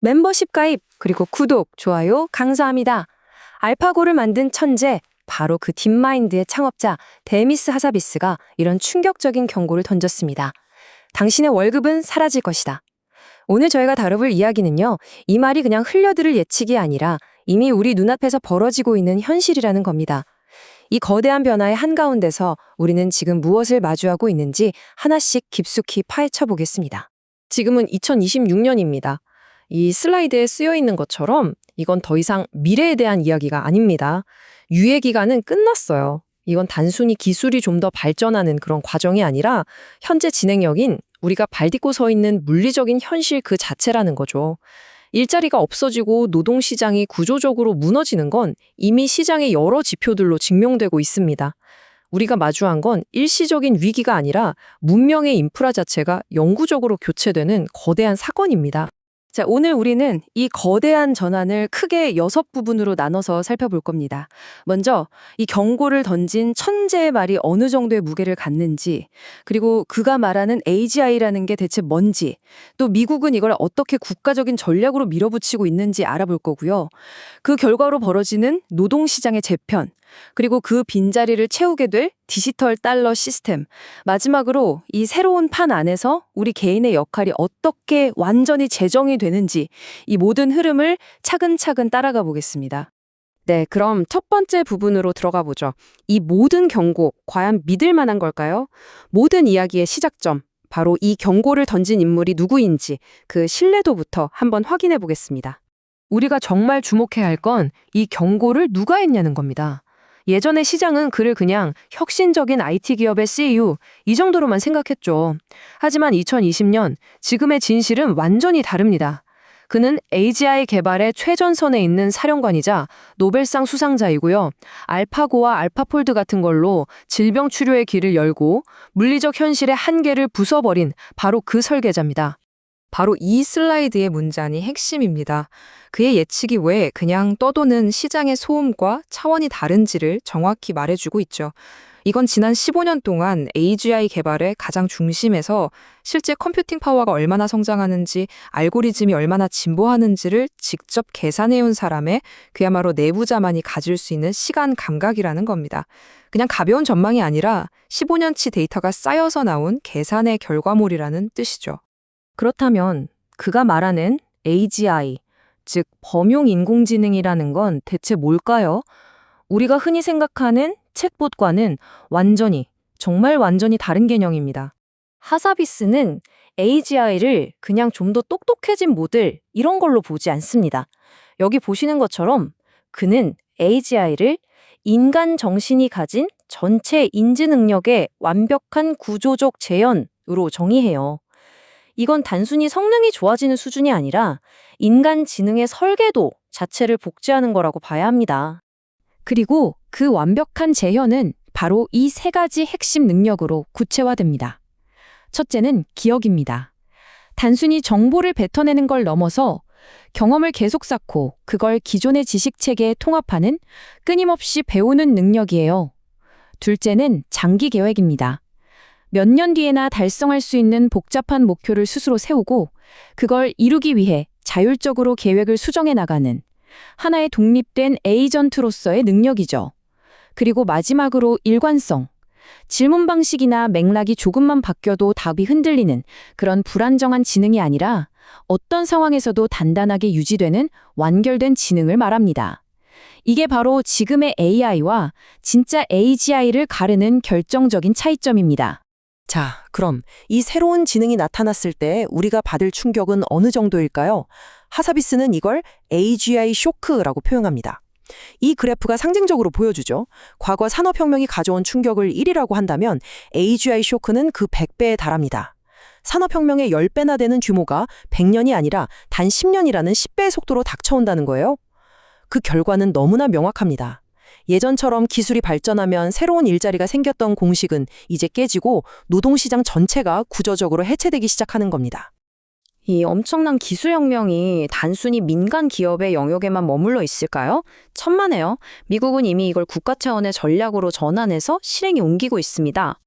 멤버십 가입, 그리고 구독, 좋아요, 감사합니다. 알파고를 만든 천재, 바로 그 딥마인드의 창업자 데미스 하사비스가 이런 충격적인 경고를 던졌습니다. 당신의 월급은 사라질 것이다. 오늘 저희가 다뤄볼 이야기는요, 이 말이 그냥 흘려들을 예측이 아니라 이미 우리 눈앞에서 벌어지고 있는 현실이라는 겁니다. 이 거대한 변화의 한가운데서 우리는 지금 무엇을 마주하고 있는지 하나씩 깊숙이 파헤쳐 보겠습니다. 지금은 2026년입니다. 이 슬라이드에 쓰여 있는 것처럼 이건 더 이상 미래에 대한 이야기가 아닙니다. 유예 기간은 끝났어요. 이건 단순히 기술이 좀 더 발전하는 그런 과정이 아니라 현재 진행형인 우리가 발딛고 서 있는 물리적인 현실 그 자체라는 거죠. 일자리가 없어지고 노동시장이 구조적으로 무너지는 건 이미 시장의 여러 지표들로 증명되고 있습니다. 우리가 마주한 건 일시적인 위기가 아니라 문명의 인프라 자체가 영구적으로 교체되는 거대한 사건입니다. 자, 오늘 우리는 이 거대한 전환을 크게 6부분으로 나눠서 살펴볼 겁니다. 먼저 이 경고를 던진 천재의 말이 어느 정도의 무게를 갖는지, 그리고 그가 말하는 AGI라는 게 대체 뭔지, 또 미국은 이걸 어떻게 국가적인 전략으로 밀어붙이고 있는지 알아볼 거고요. 그 결과로 벌어지는 노동시장의 재편, 그리고 그 빈자리를 채우게 될 디지털 달러 시스템, 마지막으로 이 새로운 판 안에서 우리 개인의 역할이 어떻게 완전히 재정이 되는지 이 모든 흐름을 차근차근 따라가 보겠습니다. 네, 그럼 첫 번째 부분으로 들어가 보죠. 이 모든 경고, 과연 믿을 만한 걸까요? 모든 이야기의 시작점, 바로 이 경고를 던진 인물이 누구인지 그 신뢰도부터 한번 확인해 보겠습니다. 우리가 정말 주목해야 할 건 이 경고를 누가 했냐는 겁니다. 예전에 시장은 그를 그냥 혁신적인 IT 기업의 CEO 이 정도로만 생각했죠. 하지만 2020년 지금의 진실은 완전히 다릅니다. 그는 AGI 개발의 최전선에 있는 사령관이자 노벨상 수상자이고요. 알파고와 알파폴드 같은 걸로 질병 치료의 길을 열고 물리적 현실의 한계를 부숴버린 바로 그 설계자입니다. 바로 이 슬라이드의 문장이 핵심입니다. 그의 예측이 왜 그냥 떠도는 시장의 소음과 차원이 다른지를 정확히 말해주고 있죠. 이건 지난 15년 동안 AGI 개발의 가장 중심에서 실제 컴퓨팅 파워가 얼마나 성장하는지, 알고리즘이 얼마나 진보하는지를 직접 계산해온 사람의 그야말로 내부자만이 가질 수 있는 시간 감각이라는 겁니다. 그냥 가벼운 전망이 아니라 15년치 데이터가 쌓여서 나온 계산의 결과물이라는 뜻이죠. 그렇다면 그가 말하는 AGI, 즉 범용 인공지능이라는 건 대체 뭘까요? 우리가 흔히 생각하는 챗봇과는 정말 완전히 다른 개념입니다. 하사비스는 AGI를 그냥 좀 더 똑똑해진 모델 이런 걸로 보지 않습니다. 여기 보시는 것처럼 그는 AGI를 인간 정신이 가진 전체 인지 능력의 완벽한 구조적 재현으로 정의해요. 이건 단순히 성능이 좋아지는 수준이 아니라 인간 지능의 설계도 자체를 복제하는 거라고 봐야 합니다. 그리고 그 완벽한 재현은 바로 이 세 가지 핵심 능력으로 구체화됩니다. 첫째는 기억입니다. 단순히 정보를 뱉어내는 걸 넘어서 경험을 계속 쌓고 그걸 기존의 지식체계에 통합하는 끊임없이 배우는 능력이에요. 둘째는 장기 계획입니다. 몇 년 뒤에나 달성할 수 있는 복잡한 목표를 스스로 세우고 그걸 이루기 위해 자율적으로 계획을 수정해 나가는 하나의 독립된 에이전트로서의 능력이죠. 그리고 마지막으로 일관성. 질문 방식이나 맥락이 조금만 바뀌어도 답이 흔들리는 그런 불안정한 지능이 아니라 어떤 상황에서도 단단하게 유지되는 완결된 지능을 말합니다. 이게 바로 지금의 AI와 진짜 AGI를 가르는 결정적인 차이점입니다. 자, 그럼 이 새로운 지능이 나타났을 때 우리가 받을 충격은 어느 정도일까요? 하사비스는 이걸 AGI 쇼크라고 표현합니다. 이 그래프가 상징적으로 보여주죠. 과거 산업혁명이 가져온 충격을 1이라고 한다면 AGI 쇼크는 그 100배에 달합니다. 산업혁명의 10배나 되는 규모가 100년이 아니라 단 10년이라는 10배의 속도로 닥쳐온다는 거예요. 그 결과는 너무나 명확합니다. 예전처럼 기술이 발전하면 새로운 일자리가 생겼던 공식은 이제 깨지고 노동시장 전체가 구조적으로 해체되기 시작하는 겁니다. 이 엄청난 기술혁명이 단순히 민간 기업의 영역에만 머물러 있을까요? 천만에요. 미국은 이미 이걸 국가 차원의 전략으로 전환해서 실행에 옮기고 있습니다.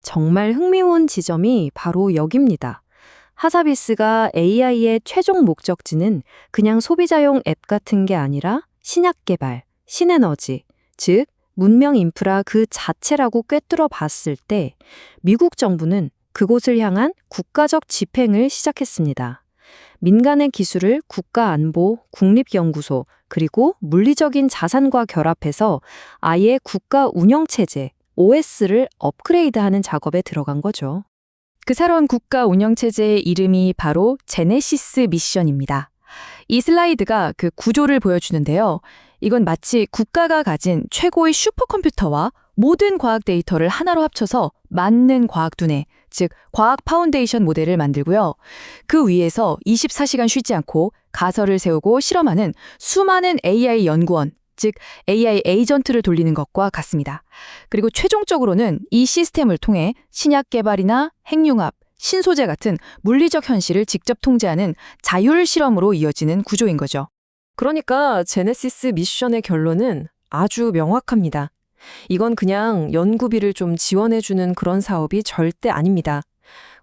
정말 흥미로운 지점이 바로 여기입니다. 하사비스가 AI의 최종 목적지는 그냥 소비자용 앱 같은 게 아니라 신약 개발, 신에너지, 즉 문명 인프라 그 자체라고 꿰뚫어 봤을 때 미국 정부는 그곳을 향한 국가적 집행을 시작했습니다. 민간의 기술을 국가안보, 국립연구소, 그리고 물리적인 자산과 결합해서 아예 국가 운영체제, OS를 업그레이드하는 작업에 들어간 거죠. 그 새로운 국가 운영체제의 이름이 바로 제네시스 미션입니다. 이 슬라이드가 그 구조를 보여주는데요. 이건 마치 국가가 가진 최고의 슈퍼컴퓨터와 모든 과학 데이터를 하나로 합쳐서 만능 과학 두뇌, 즉 과학 파운데이션 모델을 만들고요. 그 위에서 24시간 쉬지 않고 가설을 세우고 실험하는 수많은 AI 연구원, 즉 AI 에이전트를 돌리는 것과 같습니다. 그리고 최종적으로는 이 시스템을 통해 신약 개발이나 핵융합, 신소재 같은 물리적 현실을 직접 통제하는 자율 실험으로 이어지는 구조인 거죠. 그러니까 제네시스 미션의 결론은 아주 명확합니다. 이건 그냥 연구비를 좀 지원해주는 그런 사업이 절대 아닙니다.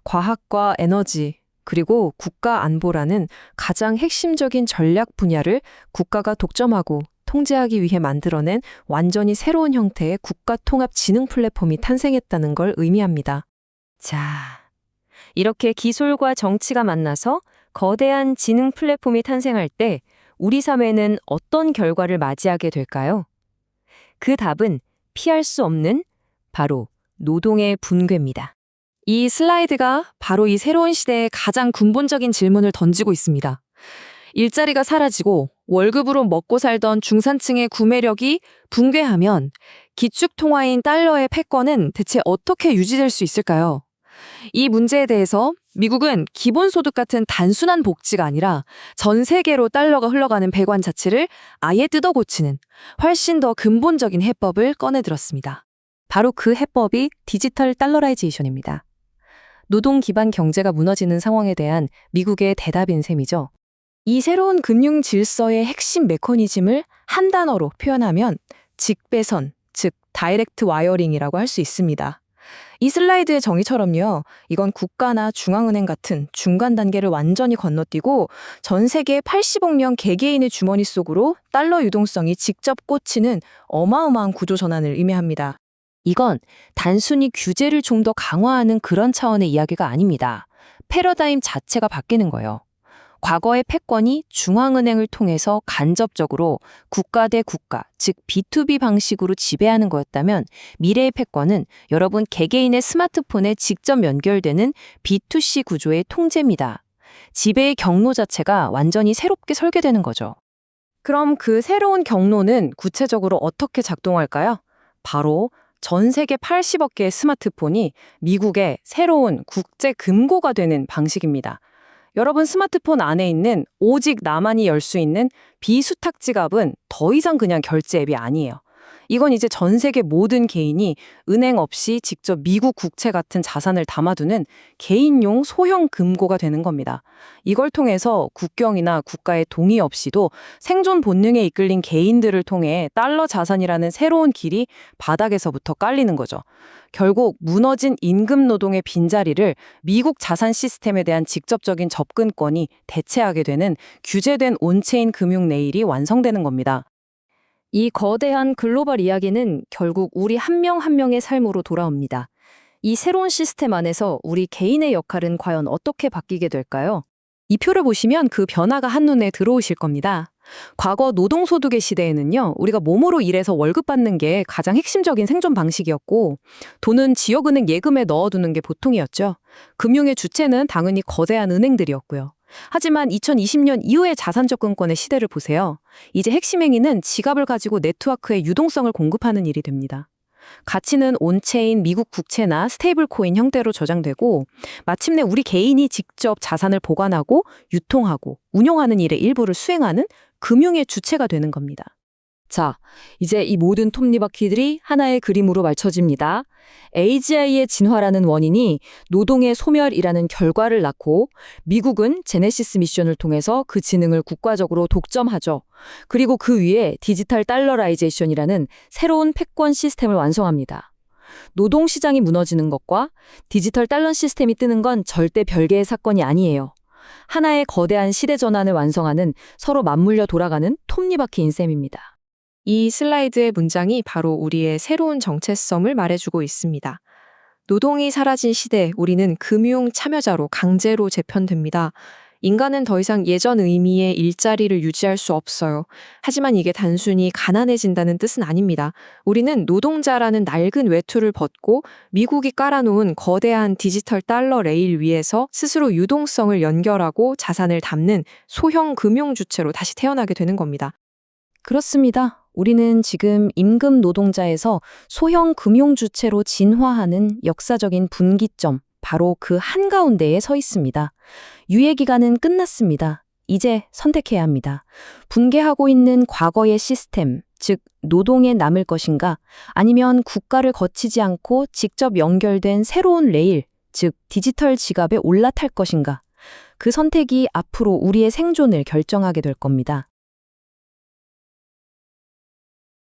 과학과 에너지, 그리고 국가 안보라는 가장 핵심적인 전략 분야를 국가가 독점하고 통제하기 위해 만들어낸 완전히 새로운 형태의 국가통합지능 플랫폼이 탄생했다는 걸 의미합니다. 자, 이렇게 기술과 정치가 만나서 거대한 지능 플랫폼이 탄생할 때 우리 사회는 어떤 결과를 맞이하게 될까요? 그 답은 피할 수 없는 바로 노동의 붕괴입니다. 이 슬라이드가 바로 이 새로운 시대의 가장 근본적인 질문을 던지고 있습니다. 일자리가 사라지고 월급으로 먹고 살던 중산층의 구매력이 붕괴하면 기축통화인 달러의 패권은 대체 어떻게 유지될 수 있을까요? 이 문제에 대해서 미국은 기본소득 같은 단순한 복지가 아니라 전 세계로 달러가 흘러가는 배관 자체를 아예 뜯어고치는 훨씬 더 근본적인 해법을 꺼내들었습니다. 바로 그 해법이 디지털 달러라이제이션입니다. 노동 기반 경제가 무너지는 상황에 대한 미국의 대답인 셈이죠. 이 새로운 금융 질서의 핵심 메커니즘을 한 단어로 표현하면 직배선, 즉 다이렉트 와이어링이라고 할 수 있습니다. 이 슬라이드의 정의처럼요, 이건 국가나 중앙은행 같은 중간 단계를 완전히 건너뛰고 전 세계 80억 명 개개인의 주머니 속으로 달러 유동성이 직접 꽂히는 어마어마한 구조 전환을 의미합니다. 이건 단순히 규제를 좀 더 강화하는 그런 차원의 이야기가 아닙니다. 패러다임 자체가 바뀌는 거예요. 과거의 패권이 중앙은행을 통해서 간접적으로 국가 대 국가, 즉 B2B 방식으로 지배하는 거였다면 미래의 패권은 여러분 개개인의 스마트폰에 직접 연결되는 B2C 구조의 통제입니다. 지배의 경로 자체가 완전히 새롭게 설계되는 거죠. 그럼 그 새로운 경로는 구체적으로 어떻게 작동할까요? 바로 전 세계 80억 개의 스마트폰이 미국의 새로운 국제 금고가 되는 방식입니다. 여러분 스마트폰 안에 있는 오직 나만이 열 수 있는 비수탁 지갑은 더 이상 그냥 결제 앱이 아니에요. 이건 이제 전 세계 모든 개인이 은행 없이 직접 미국 국채 같은 자산을 담아두는 개인용 소형 금고가 되는 겁니다. 이걸 통해서 국경이나 국가의 동의 없이도 생존 본능에 이끌린 개인들을 통해 달러 자산이라는 새로운 길이 바닥에서부터 깔리는 거죠. 결국 무너진 임금 노동의 빈자리를 미국 자산 시스템에 대한 직접적인 접근권이 대체하게 되는 규제된 온체인 금융 내일이 완성되는 겁니다. 이 거대한 글로벌 이야기는 결국 우리 한 명 한 명의 삶으로 돌아옵니다. 이 새로운 시스템 안에서 우리 개인의 역할은 과연 어떻게 바뀌게 될까요? 이 표를 보시면 그 변화가 한눈에 들어오실 겁니다. 과거 노동소득의 시대에는요, 우리가 몸으로 일해서 월급 받는 게 가장 핵심적인 생존 방식이었고, 돈은 지역은행 예금에 넣어두는 게 보통이었죠. 금융의 주체는 당연히 거대한 은행들이었고요. 하지만 2020년 이후의 자산접근권의 시대를 보세요. 이제 핵심 행위는 지갑을 가지고 네트워크에 유동성을 공급하는 일이 됩니다. 가치는 온체인 미국 국채나 스테이블 코인 형태로 저장되고 마침내 우리 개인이 직접 자산을 보관하고 유통하고 운용하는 일의 일부를 수행하는 금융의 주체가 되는 겁니다. 자, 이제 이 모든 톱니바퀴들이 하나의 그림으로 맞춰집니다. AGI의 진화라는 원인이 노동의 소멸이라는 결과를 낳고 미국은 제네시스 미션을 통해서 그 지능을 국가적으로 독점하죠. 그리고 그 위에 디지털 달러라이제이션이라는 새로운 패권 시스템을 완성합니다. 노동시장이 무너지는 것과 디지털 달러 시스템이 뜨는 건 절대 별개의 사건이 아니에요. 하나의 거대한 시대 전환을 완성하는 서로 맞물려 돌아가는 톱니바퀴인 셈입니다. 이 슬라이드의 문장이 바로 우리의 새로운 정체성을 말해주고 있습니다. 노동이 사라진 시대, 우리는 금융 참여자로 강제로 재편됩니다. 인간은 더 이상 예전 의미의 일자리를 유지할 수 없어요. 하지만 이게 단순히 가난해진다는 뜻은 아닙니다. 우리는 노동자라는 낡은 외투를 벗고 미국이 깔아놓은 거대한 디지털 달러 레일 위에서 스스로 유동성을 연결하고 자산을 담는 소형 금융 주체로 다시 태어나게 되는 겁니다. 그렇습니다. 우리는 지금 임금 노동자에서 소형 금융 주체로 진화하는 역사적인 분기점, 바로 그 한가운데에 서 있습니다. 유예 기간은 끝났습니다. 이제 선택해야 합니다. 붕괴하고 있는 과거의 시스템, 즉 노동에 남을 것인가, 아니면 국가를 거치지 않고 직접 연결된 새로운 레일, 즉 디지털 지갑에 올라탈 것인가. 그 선택이 앞으로 우리의 생존을 결정하게 될 겁니다.